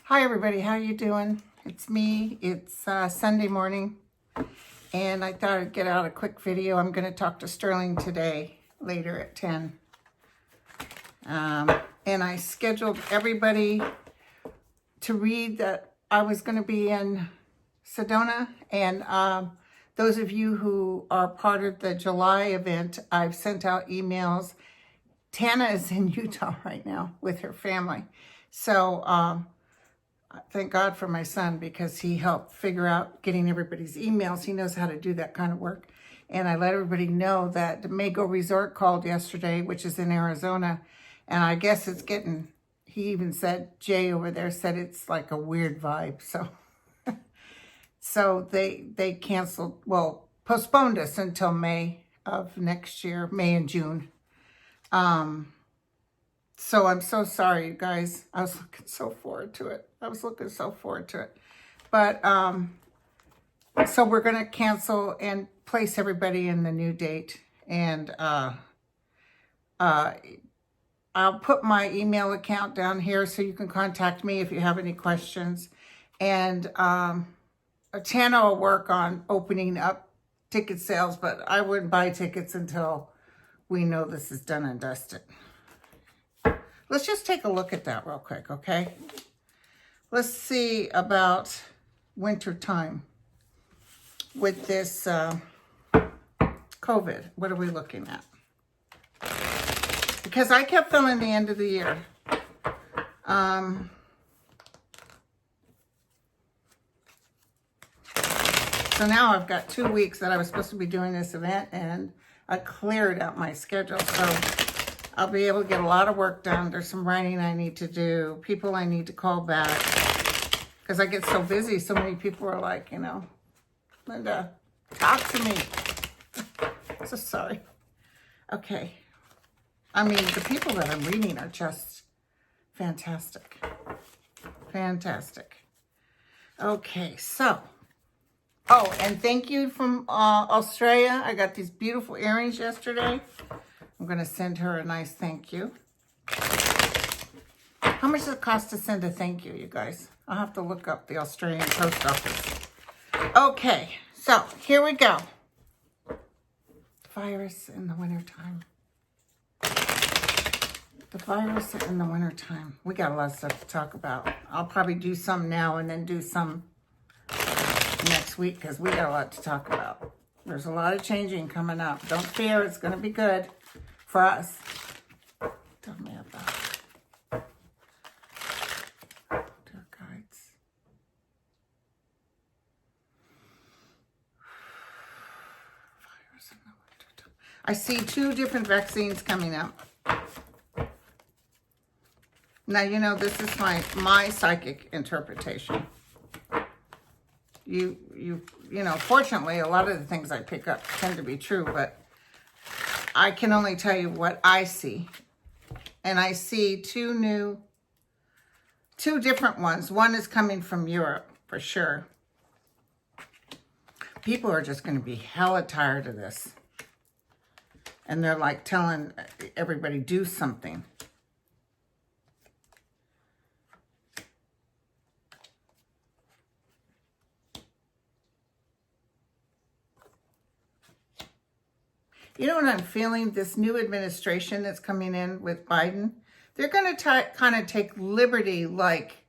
Hi everybody, how you doing? It's me. It's Sunday morning, and I thought I'd get out a quick video. I'm going to talk to Sterling today, later at 10. And I scheduled everybody to read that I was going to be in Sedona, and those of you who are part of the July event, I've sent out emails. Tana is in Utah right now with her family. So, thank God for my son, because he helped figure out getting everybody's emails. He knows how to do that kind of work. And I let everybody know that the Mago Resort called yesterday, which is in Arizona. And I guess it's getting, he even said, Jay over there said it's like a weird vibe. So, so they canceled, well, postponed us until May of next year, May and June. So I'm so sorry, you guys. I was looking so forward to it. But, so we're going to cancel and place everybody in the new date. And, I'll put my email account down here so you can contact me if you have any questions. And, Tana will work on opening up ticket sales, but I wouldn't buy tickets until we know this is done and dusted. Let's just take a look at that real quick, okay? Let's see about winter time with this COVID. What are we looking at? Because I kept feeling the end of the year. So now I've got 2 weeks that I was supposed to be doing this event, and I cleared out my schedule. So I'll be able to get a lot of work done. There's some writing I need to do, people I need to call back, because I get so busy. So many people are like, you know, Linda, talk to me. So sorry. Okay. I mean, the people that I'm reading are just fantastic. Fantastic. Okay, so. Oh, and thank you from Australia. I got these beautiful earrings yesterday. I'm going to send her a nice thank you. How much does it cost to send a thank you, you guys? I'll have to look up the Australian post office. Okay, so here we go. The virus in the wintertime. The virus in the wintertime. We got a lot of stuff to talk about. I'll probably do some now and then do some next week, because we got a lot to talk about. There's a lot of changing coming up. Don't fear, it's going to be good for us. Tell me about it. Dear guides. Virus in the wintertime. I see 2 different vaccines coming out. Now, you know, this is my psychic interpretation. You know, fortunately, a lot of the things I pick up tend to be true, but I can only tell you what I see. And I see 2 different ones. One is coming from Europe, for sure. People are just going to be hella tired of this. And they're like telling everybody, do something. You know what I'm feeling? This new administration that's coming in with Biden, they're going to kind of take liberty like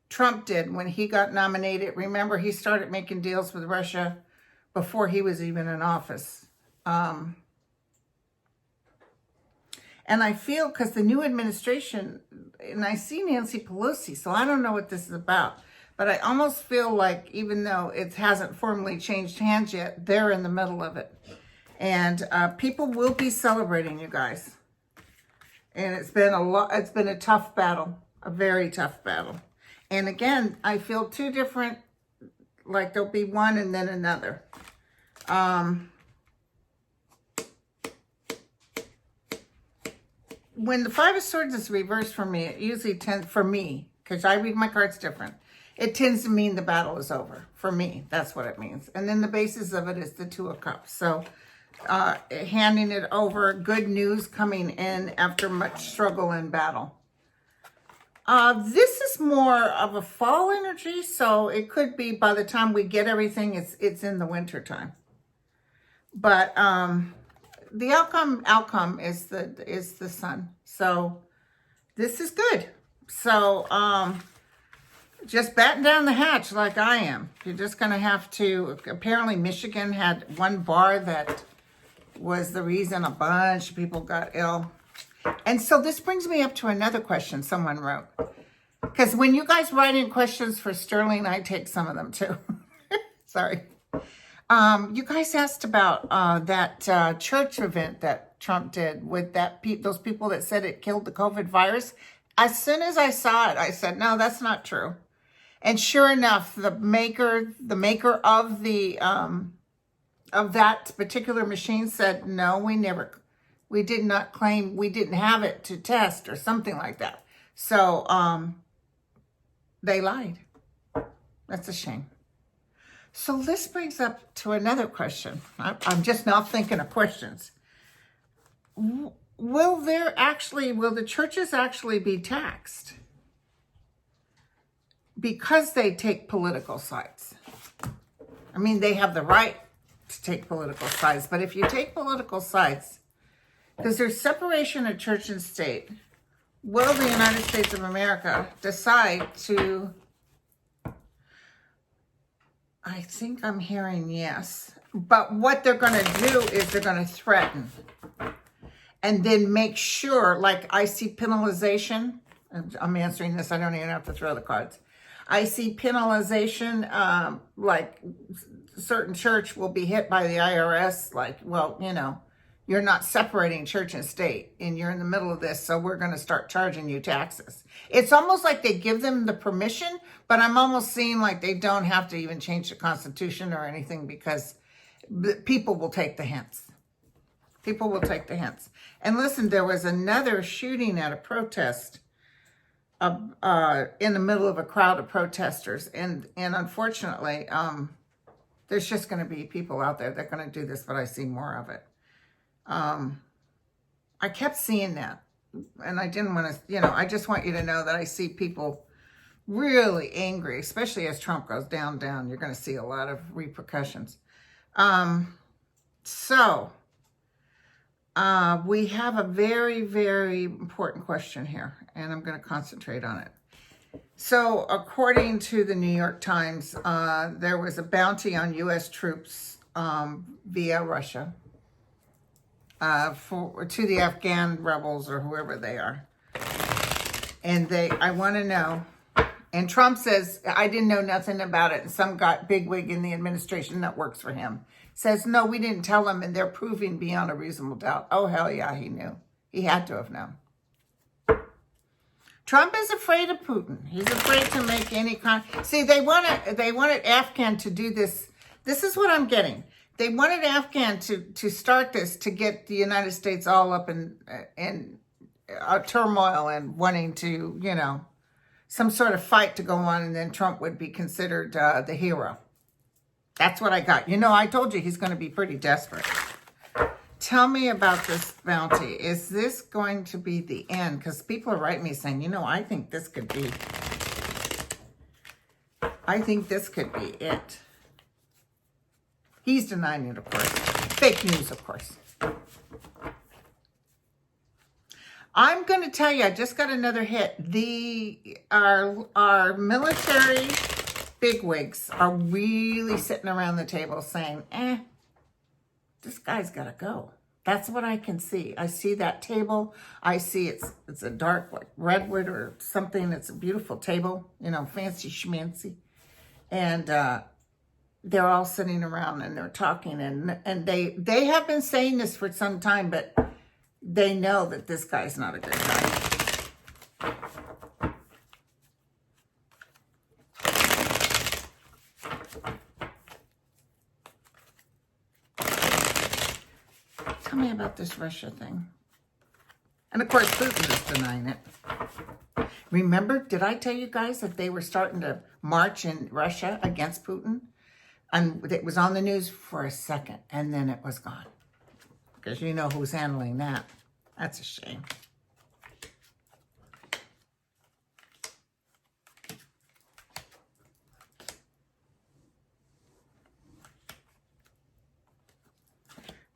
Trump did when he got nominated. Remember, he started making deals with Russia before he was even in office. And I feel, because the new administration, and I see Nancy Pelosi, so I don't know what this is about. But I almost feel like, even though it hasn't formally changed hands yet, they're in the middle of it. And people will be celebrating, you guys. And it's been a tough battle, a very tough battle. And again, I feel two different, like there'll be one and then another. When the Five of Swords is reversed for me, it usually tends, for me, because I read my cards different, it tends to mean the battle is over. For me, that's what it means. And then the basis of it is the Two of Cups. So handing it over, good news coming in after much struggle and battle. This is more of a fall energy, so it could be by the time we get everything, it's in the winter time. But the outcome is the sun. So this is good. So just batten down the hatch like I am. You're just going to have to, apparently Michigan had one bar that was the reason a bunch of people got ill. And so this brings me up to another question someone wrote. Because when you guys write in questions for Sterling, I take some of them too. Sorry. You guys asked about that church event that Trump did with those people that said it killed the COVID virus. As soon as I saw it, I said, no, that's not true. And sure enough, the maker of that particular machine said, no, we did not claim, we didn't have it to test or something like that. So they lied. That's a shame. So this brings up to another question. I'm just now thinking of questions. Will the churches actually be taxed because they take political sides? I mean, they have the right to take political sides, but if you take political sides, because there's separation of church and state, will the United States of America decide to, I think I'm hearing yes, but what they're going to do is they're going to threaten and then make sure, like I see penalization. I'm answering this, I don't even have to throw the cards. I see penalization, like certain church will be hit by the IRS, like, well, you know, you're not separating church and state and you're in the middle of this, so we're going to start charging you taxes. It's almost like they give them the permission, but I'm almost seeing like they don't have to even change the Constitution or anything because people will take the hints. People will take the hints. And listen, there was another shooting at a protest in the middle of a crowd of protesters. And unfortunately, there's just going to be people out there that are going to do this, but I see more of it. I kept seeing that, and I didn't want to, I just want you to know that I see people really angry, especially as Trump goes down. You're going to see a lot of repercussions. So we have a very, very important question here, and I'm going to concentrate on it. So according to the New York Times, there was a bounty on U.S. troops via Russia. To the Afghan rebels or whoever they are. And I want to know. And Trump says, I didn't know nothing about it. And some bigwig in the administration that works for him says, no, we didn't tell him. And they're proving beyond a reasonable doubt. Oh, hell yeah, he knew. He had to have known. Trump is afraid of Putin. He's afraid to make any kind. See, they wanted Afghan to do this. This is what I'm getting. They wanted Afghan to start this to get the United States all up in turmoil and wanting to, some sort of fight to go on, and then Trump would be considered the hero. That's what I got. I told you he's going to be pretty desperate. Tell me about this bounty. Is this going to be the end? Because people are writing me saying, I think this could be it. He's denying it, of course. Fake news, of course. I'm going to tell you, I just got another hit. Our military bigwigs are really sitting around the table saying, this guy's got to go. That's what I can see. I see that table. I see it's a dark like redwood or something. It's a beautiful table, fancy schmancy. And they're all sitting around and they're talking, and they have been saying this for some time, but they know that this guy's not a good guy. Tell me about this Russia thing. And of course, Putin is denying it. Remember, did I tell you guys that they were starting to march in Russia against Putin? And it was on the news for a second, and then it was gone. Because you know who's handling that. That's a shame.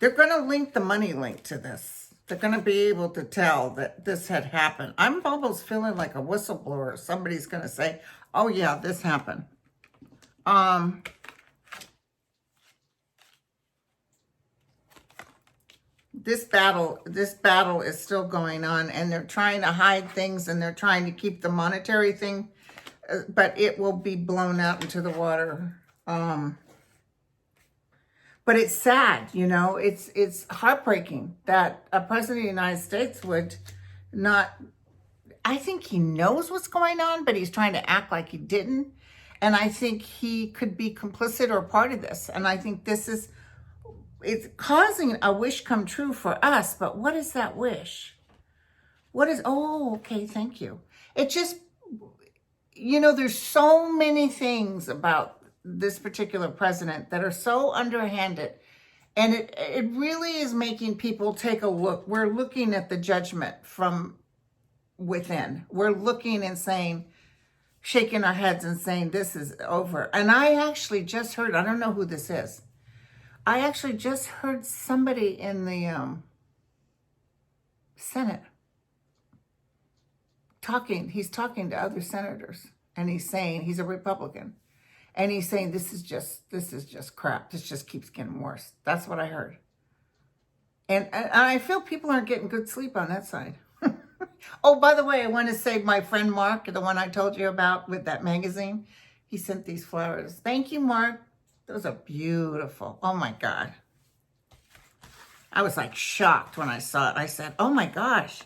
They're going to link the money link to this. They're going to be able to tell that this had happened. I'm almost feeling like a whistleblower. Somebody's going to say, oh yeah, this happened. This battle is still going on, and they're trying to hide things, and they're trying to keep the monetary thing, but it will be blown out into the water. But it's sad, you know, it's heartbreaking that a president of the United States would not, I think he knows what's going on, but he's trying to act like he didn't. And I think he could be complicit or part of this. And I think it's causing a wish come true for us. But what is that wish? Oh, okay, thank you. It just, you know, there's so many things about this particular president that are so underhanded, and it really is making people take a look. We're looking at the judgment from within. We're looking and saying, shaking our heads and saying, this is over. And I actually just heard, I don't know who this is, I actually just heard somebody in the Senate he's talking to other senators, and he's saying, he's a Republican, and he's saying, this is just crap. This just keeps getting worse. That's what I heard. And I feel people aren't getting good sleep on that side. Oh, by the way, I want to say my friend Mark, the one I told you about with that magazine, he sent these flowers. Thank you, Mark. Those are beautiful. Oh, my God. I was like shocked when I saw it. I said, oh, my gosh,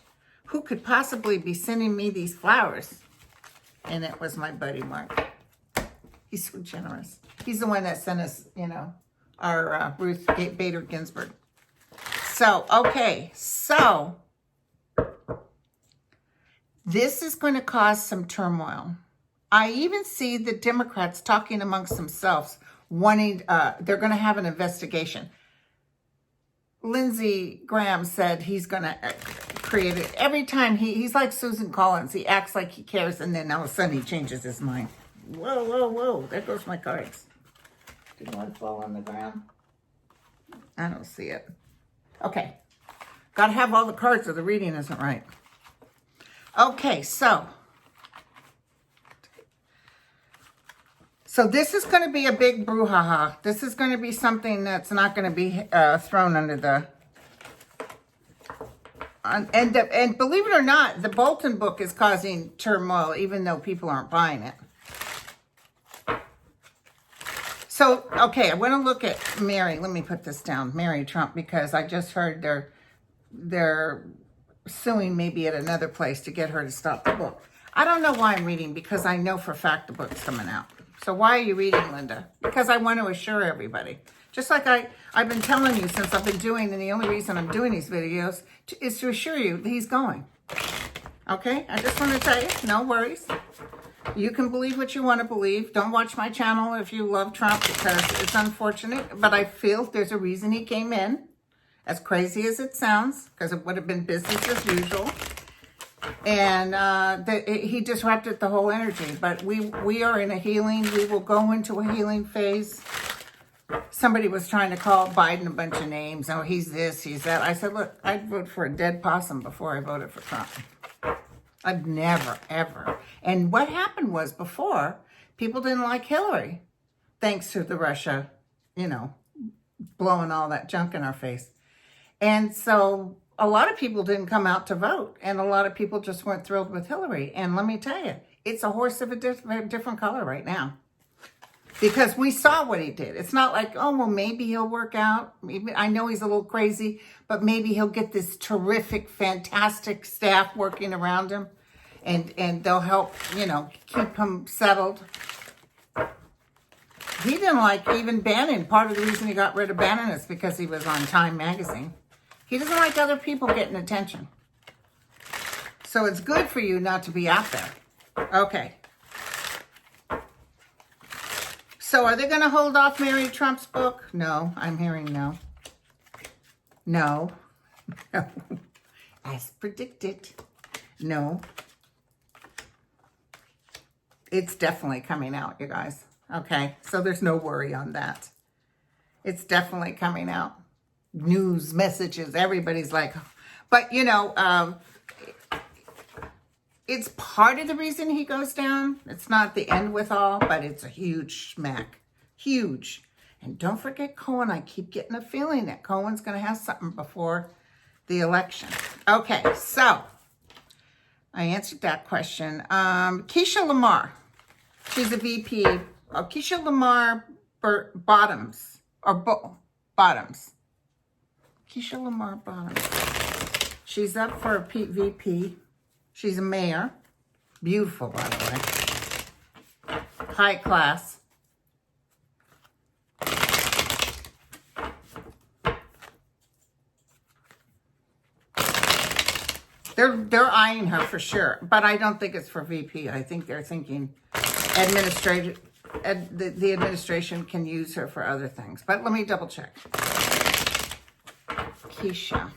who could possibly be sending me these flowers? And it was my buddy, Mark. He's so generous. He's the one that sent us, you know, our Ruth Bader Ginsburg. So, okay. So, this is going to cause some turmoil. I even see the Democrats talking amongst themselves, wanting, they're going to have an investigation. Lindsey Graham said he's going to create it. Every time he's like Susan Collins. He acts like he cares, and then all of a sudden he changes his mind. Whoa, whoa, whoa. There goes my cards. Did one fall on the ground? I don't see it. Okay. Got to have all the cards or the reading isn't right. Okay, so this is going to be a big brouhaha. This is going to be something that's not going to be thrown under the... And believe it or not, the Bolton book is causing turmoil, even though people aren't buying it. So, okay, I want to look at Mary. Let me put this down. Mary Trump, because I just heard they're suing maybe at another place to get her to stop the book. I don't know why I'm reading, because I know for a fact the book's coming out. So why are you reading, Linda? Because I want to assure everybody. Just like I've been telling you since I've been doing, and the only reason I'm doing these videos is to assure you that he's going. Okay? I just want to tell you, no worries. You can believe what you want to believe. Don't watch my channel if you love Trump, because it's unfortunate. But I feel there's a reason he came in. As crazy as it sounds, because it would have been business as usual. And he disrupted the whole energy. But we are in a healing. We will go into a healing phase. Somebody was trying to call Biden a bunch of names. Oh, he's this, he's that. I said, look, I'd vote for a dead possum before I voted for Trump. I've never, ever. And what happened was before, people didn't like Hillary, thanks to the Russia, you know, blowing all that junk in our face. And so a lot of people didn't come out to vote, and a lot of people just weren't thrilled with Hillary. And let me tell you, it's a horse of a different color right now. Because we saw what he did. It's not like, oh, well, maybe he'll work out. Maybe, I know he's a little crazy, but maybe he'll get this terrific, fantastic staff working around him. And they'll help, you know, keep him settled. He didn't like even Bannon. Part of the reason he got rid of Bannon is because he was on Time magazine. He doesn't like other people getting attention. So it's good for you not to be out there. Okay. So are they going to hold off Mary Trump's book? No, I'm hearing no. No. No. As predicted. No. It's definitely coming out, you guys. Okay, so there's no worry on that. It's definitely coming out. News, messages, everybody's like, but you know, it's part of the reason he goes down. It's not the end with all, but it's a huge smack. Huge. And don't forget Cohen. I keep getting a feeling that Cohen's going to have something before the election. Okay, so I answered that question. Keisha Lamar. She's a VP. Keisha Lamar Bottoms. Bottoms. Keisha Lamar Bottoms. She's up for a VP. She's a mayor. Beautiful, by the way. High class. They're eyeing her for sure, but I don't think it's for VP. I think they're thinking the administration can use her for other things. But let me double check. Keisha.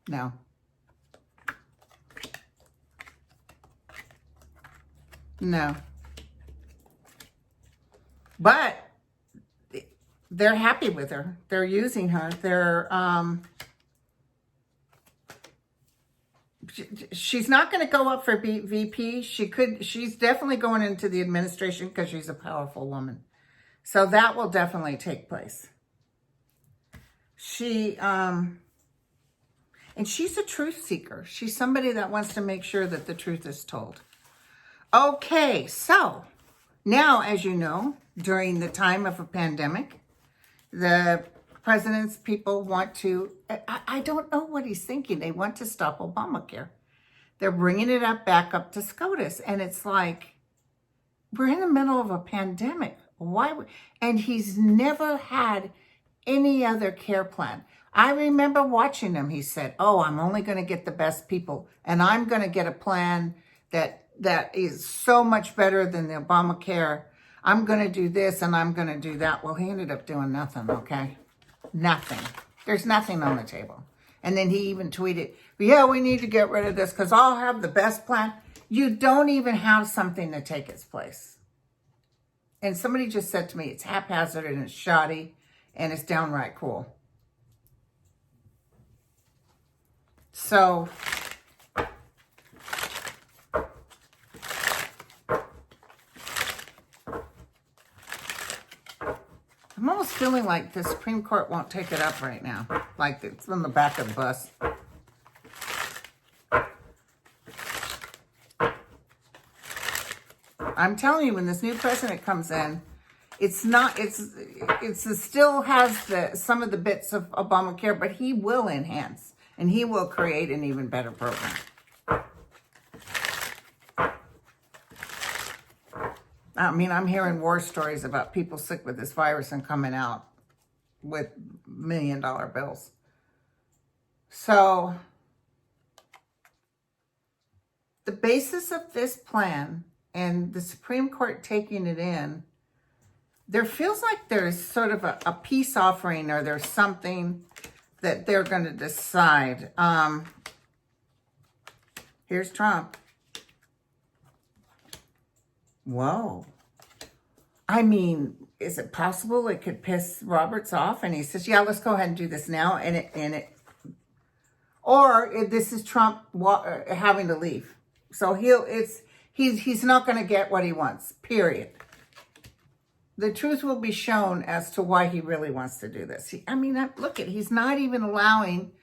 No. No. But they're happy with her. They're using her. She's not going to go up for VP. She's definitely going into the administration because she's a powerful woman. So that will definitely take place. And she's a truth seeker. She's somebody that wants to make sure that the truth is told. Okay, so now, as you know, during the time of a pandemic, the president's people want to, I don't know what he's thinking. They want to stop Obamacare. They're bringing it back up to SCOTUS. And it's like, we're in the middle of a pandemic. And he's never had any other care plan. I remember watching him. He said, oh, I'm only going to get the best people. And I'm going to get a plan that is so much better than the Obamacare. I'm going to do this and I'm going to do that. Well, he ended up doing nothing, okay? Nothing. There's nothing on the table. And then he even tweeted, yeah, we need to get rid of this because I'll have the best plan. You don't even have something to take its place. And somebody just said to me, it's haphazard and it's shoddy and it's downright cool. So I'm almost feeling like the Supreme Court won't take it up right now. Like it's on the back of the bus. I'm telling you, when this new president comes in, it still has some of the bits of Obamacare, but he will enhance and he will create an even better program. I mean, I'm hearing war stories about people sick with this virus and coming out with $1 million bills. So the basis of this plan and the Supreme Court taking it in, there feels like there's sort of a peace offering, or there's something that they're going to decide. Here's Trump. Whoa. I mean, is it possible it could piss Roberts off? And he says, yeah, let's go ahead and do this now. This is Trump having to leave. So he's not going to get what he wants, period. The truth will be shown as to why he really wants to do this. He's not even allowing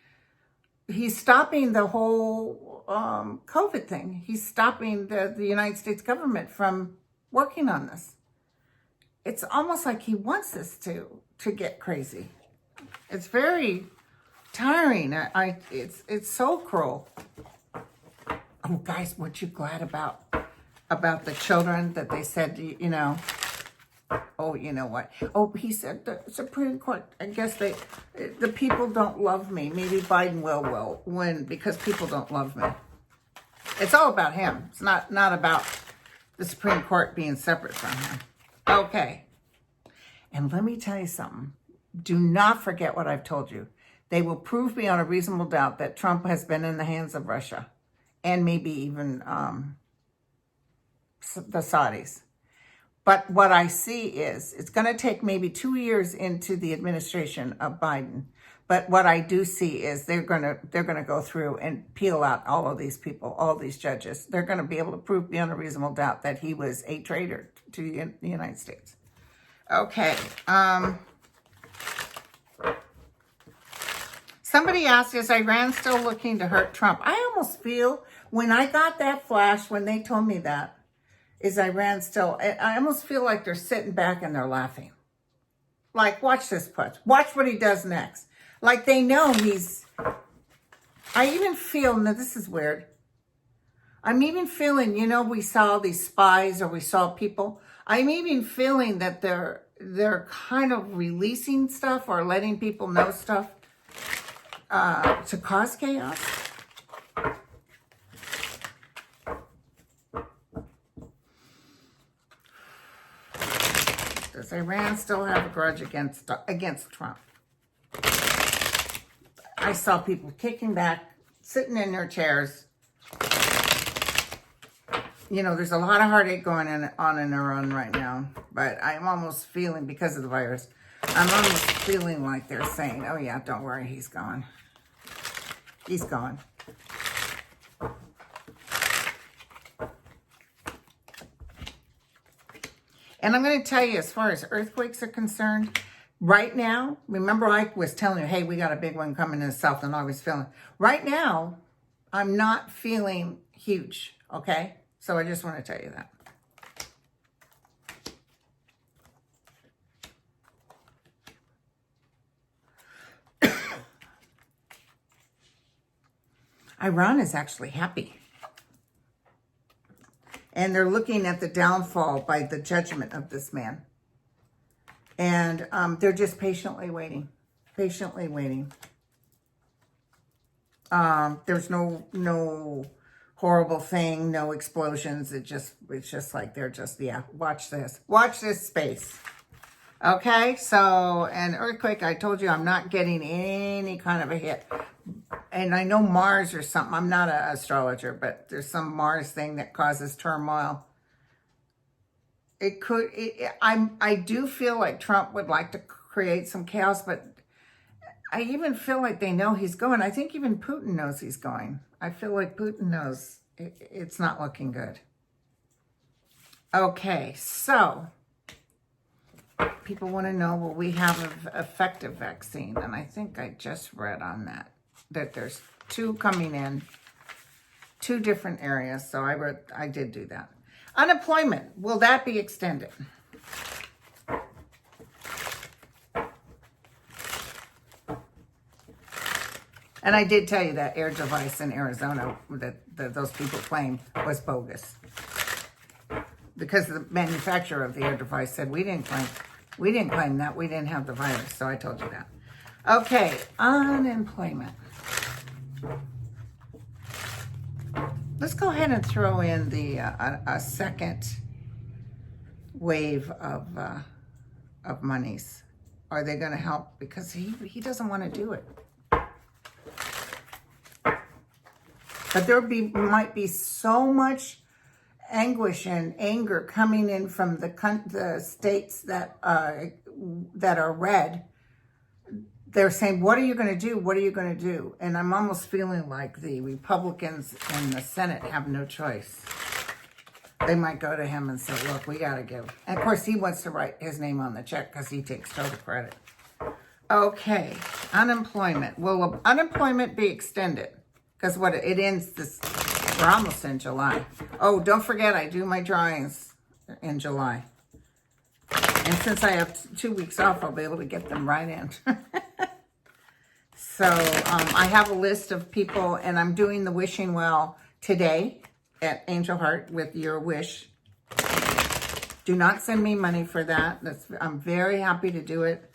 he's stopping the whole COVID thing. He's stopping the United States government from working on this. It's almost like he wants this to get crazy. It's very tiring. It's so cruel. Oh, guys, weren't you glad about the children that they said, you know? Oh, you know what? Oh, he said the Supreme Court, I guess the people don't love me. Maybe Biden will win because people don't love me. It's all about him. It's not about the Supreme Court being separate from him. Okay. And let me tell you something. Do not forget what I've told you. They will prove beyond a reasonable doubt that Trump has been in the hands of Russia and maybe even the Saudis. But what I see is it's going to take maybe 2 years into the administration of Biden. But what I do see is they're going to go through and peel out all of these people, all these judges. They're going to be able to prove beyond a reasonable doubt that he was a traitor to the United States. Okay. Somebody asked, is Iran still looking to hurt Trump? I almost feel when I got that flash, when they told me that, is Iran still, I almost feel like they're sitting back and they're laughing. Like, watch this putz. Watch what he does next. Like they know I even feel, now this is weird. I'm even feeling, you know, we saw these spies or we saw people. I'm even feeling that they're kind of releasing stuff or letting people know stuff to cause chaos. Does Iran still have a grudge against Trump? I saw people kicking back, sitting in their chairs. You know, there's a lot of heartache going on in Iran right now. But I'm almost feeling, because of the virus, I'm almost feeling like they're saying, oh yeah, don't worry, he's gone. He's gone. And I'm going to tell you, as far as earthquakes are concerned, right now, remember I was telling you, hey, we got a big one coming in the south, and I was feeling. Right now, I'm not feeling huge, okay? So I just want to tell you that. Iran is actually happy. And they're looking at the downfall by the judgment of this man. And they're just patiently waiting. Patiently waiting. There's no horrible thing, no explosions. It's just like they're just, yeah, watch this. Watch this space. Okay, so an earthquake, I told you I'm not getting any kind of a hit. And I know Mars or something. I'm not an astrologer, but there's some Mars thing that causes turmoil. It could. I do feel like Trump would like to create some chaos, but I even feel like they know he's going. I think even Putin knows he's going. I feel like Putin knows it's not looking good. Okay, so people want to know, will we have an effective vaccine? And I think I just read on that there's 2 coming in, 2 different areas. So I did do that. Unemployment, will that be extended? And I did tell you that air device in Arizona that those people claimed was bogus. Because the manufacturer of the air device said, we didn't claim that, we didn't have the virus. So I told you that. Okay, unemployment. Let's go ahead and throw in the a second wave of monies. Are they going to help? Because he doesn't want to do it. But might be so much anguish and anger coming in from the states that are red. They're saying, what are you going to do? What are you going to do? And I'm almost feeling like the Republicans in the Senate have no choice. They might go to him and say, look, we got to give. And of course, he wants to write his name on the check because he takes total credit. Okay, unemployment. Will unemployment be extended? Because what it ends this, we're almost in July. Oh, don't forget, I do my drawings in July. And since I have 2 weeks off, I'll be able to get them right in. So I have a list of people, and I'm doing the wishing well today at Angel Heart with your wish. Do not send me money for that. I'm very happy to do it.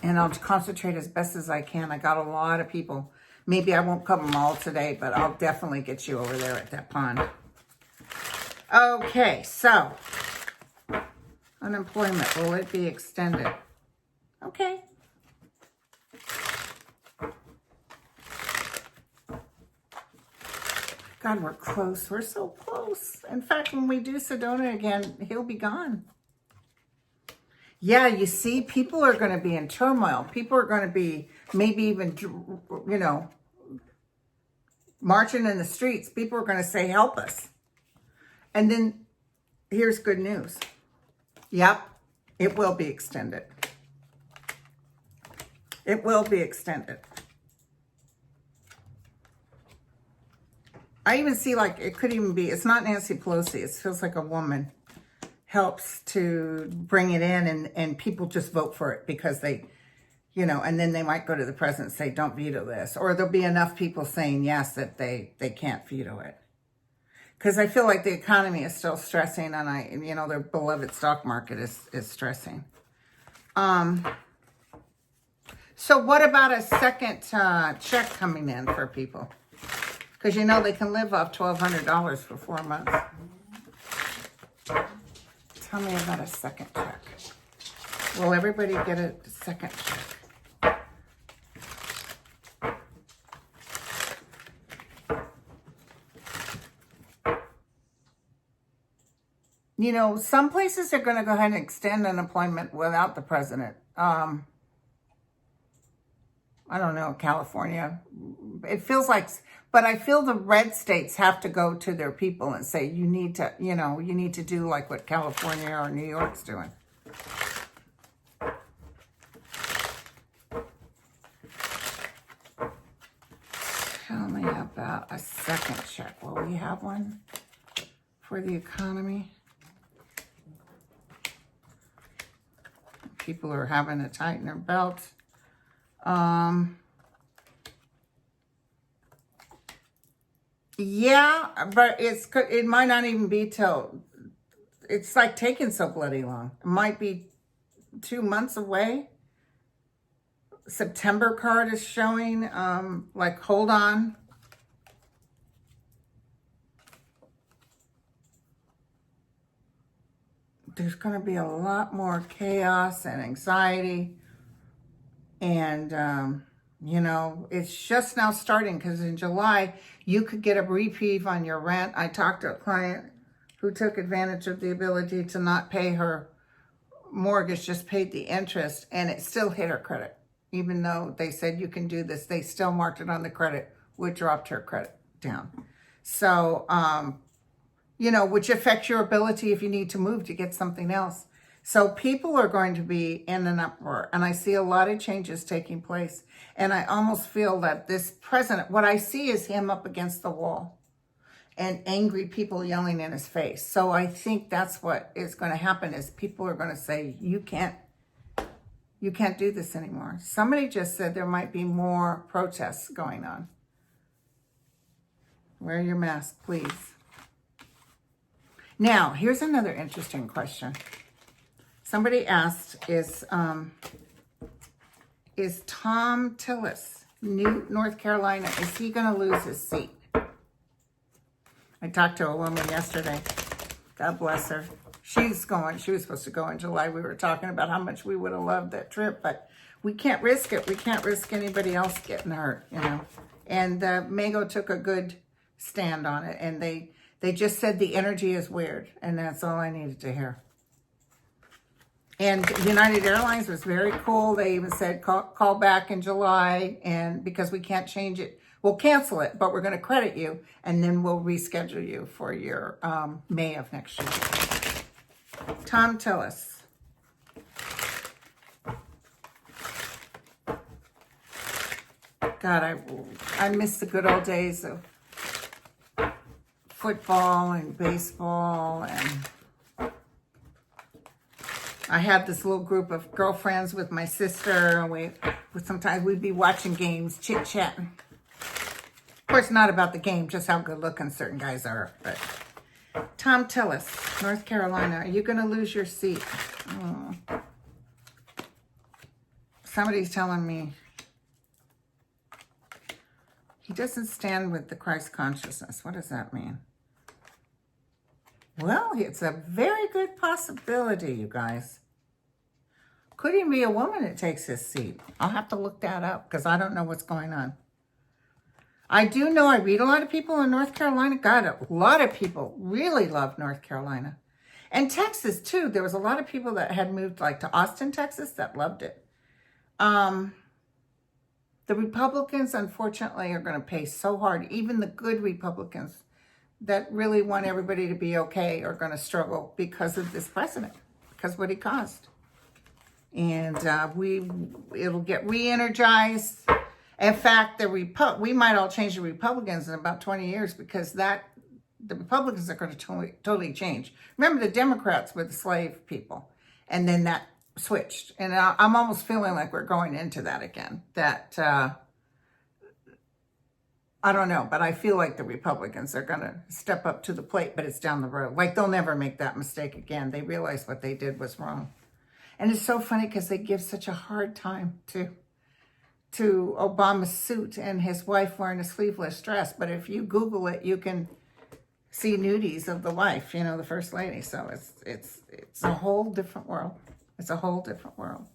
And I'll concentrate as best as I can. I got a lot of people. Maybe I won't cover them all today, but I'll definitely get you over there at that pond. Okay, so unemployment, will it be extended? Okay. God, we're close. We're so close. In fact, when we do Sedona again, he'll be gone. Yeah, you see, people are going to be in turmoil. People are going to be maybe even, you know, marching in the streets. People are going to say, help us. And then here's good news. Yep, it will be extended. It will be extended. I even see, like, it could even be, it's not Nancy Pelosi. It feels like a woman helps to bring it in, and people just vote for it because they, you know, and then they might go to the president and say, don't veto this. Or there'll be enough people saying yes that they can't veto it. Because I feel like the economy is still stressing, and you know, their beloved stock market is stressing. So what about a second check coming in for people? Because you know they can live off $1,200 for 4 months. Tell me about a second check. Will everybody get a second check? You know, some places are going to go ahead and extend unemployment without the president. I don't know, California. It feels like, but I feel the red states have to go to their people and say, you need to, you know, you need to do like what California or New York's doing. Tell me about a second check. Will we have one for the economy? People are having to tighten their belts. Yeah, but it might not even be till, it's like taking so bloody long. It might be 2 months away. September card is showing, like, hold on. There's going to be a lot more chaos and anxiety. And, you know, it's just now starting because in July, you could get a reprieve on your rent. I talked to a client who took advantage of the ability to not pay her mortgage, just paid the interest, and it still hit her credit. Even though they said you can do this, they still marked it on the credit, which dropped her credit down. So, you know, which affects your ability if you need to move to get something else. So people are going to be in an uproar, and I see a lot of changes taking place. And I almost feel that this president, what I see is him up against the wall and angry people yelling in his face. So I think that's what is going to happen is people are going to say, you can't do this anymore. Somebody just said there might be more protests going on. Wear your mask, please. Now, here's another interesting question. Somebody asked, is TomTillis, North Carolina, is he going to lose his seat? I talked to a woman yesterday. God bless her. She was supposed to go in July. We were talking about how much we would have loved that trip, but we can't risk it. We can't risk anybody else getting hurt, you know. And Mago took a good stand on it, and they just said the energy is weird, and that's all I needed to hear. And United Airlines was very cool. They even said, call back in July, and because we can't change it, we'll cancel it, but we're going to credit you, and then we'll reschedule you for your May of next year. TomTillis. God, I miss the good old days of football and baseball, and I had this little group of girlfriends with my sister, and sometimes we'd be watching games, chit-chatting. Of course, not about the game, just how good-looking certain guys are. But TomTillis, North Carolina, are you going to lose your seat? Oh. Somebody's telling me he doesn't stand with the Christ consciousness. What does that mean? Well, it's a very good possibility, you guys. Could even be a woman that takes his seat. I'll have to look that up because I don't know what's going on. I do know I read a lot of people in North Carolina. God, a lot of people really love North Carolina. And Texas, too. There was a lot of people that had moved like to Austin, Texas that loved it. The Republicans, unfortunately, are going to pay so hard. Even the good Republicans that really want everybody to be okay are going to struggle because of this president, because of what he caused. And it'll get re-energized. In fact, we might all change the Republicans in about 20 years because the Republicans are going to totally change. Remember, the Democrats were the slave people, and then that switched. And I'm almost feeling like we're going into that again. I don't know, but I feel like the Republicans are going to step up to the plate, but it's down the road. Like, they'll never make that mistake again. They realize what they did was wrong. And it's so funny because they give such a hard time to Obama's suit and his wife wearing a sleeveless dress. But if you Google it, you can see nudies of the wife, the First Lady. So it's a whole different world. It's a whole different world.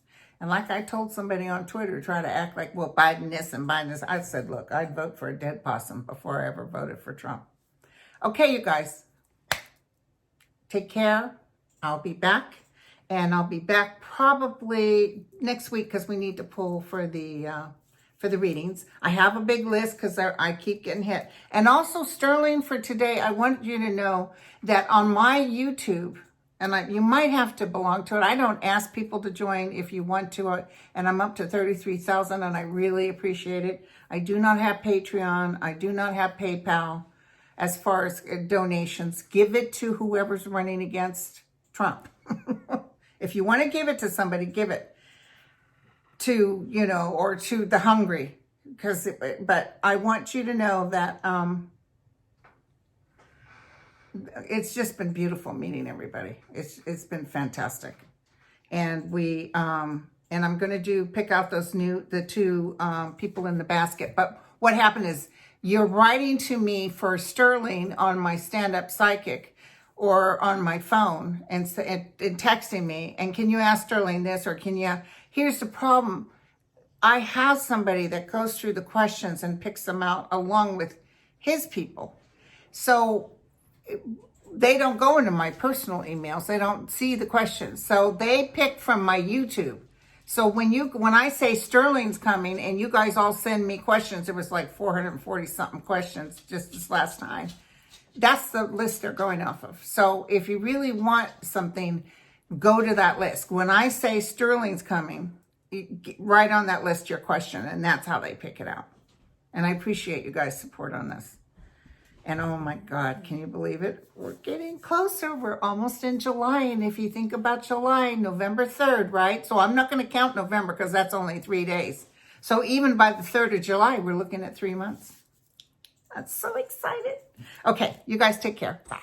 And like I told somebody on Twitter, try to act like, well, Biden this and Biden this. I said, look, I'd vote for a dead possum before I ever voted for Trump. Okay, you guys. Take care. I'll be back. And I'll be back probably next week because we need to pull for the readings. I have a big list because I keep getting hit. And also, Sterling, for today, I want you to know that on my YouTube, and you might have to belong to it. I don't ask people to join if you want to, and I'm up to 33,000, and I really appreciate it. I do not have Patreon. I do not have PayPal as far as donations. Give it to whoever's running against Trump. If you want to give it to somebody, give it to, or to the hungry. But I want you to know that it's just been beautiful meeting everybody. It's been fantastic. And and I'm going to pick out the two people in the basket. But what happened is you're writing to me for Sterling on my StandUpPsychic or on my phone and texting me. And can you ask Sterling this, or here's the problem. I have somebody that goes through the questions and picks them out along with his people. So they don't go into my personal emails. They don't see the questions. So they pick from my YouTube. So when I say Sterling's coming and you guys all send me questions, there was like 440 something questions just this last time. That's the list they're going off of. So if you really want something, go to that list. When I say Sterling's coming, write on that list your question, and that's how they pick it out. And I appreciate you guys' support on this. And oh my God, can you believe it? We're getting closer. We're almost in July. And if you think about July, November 3rd, right? So I'm not going to count November because that's only 3 days. So even by the 3rd of July, we're looking at 3 months. I'm so excited. Okay, you guys take care. Bye.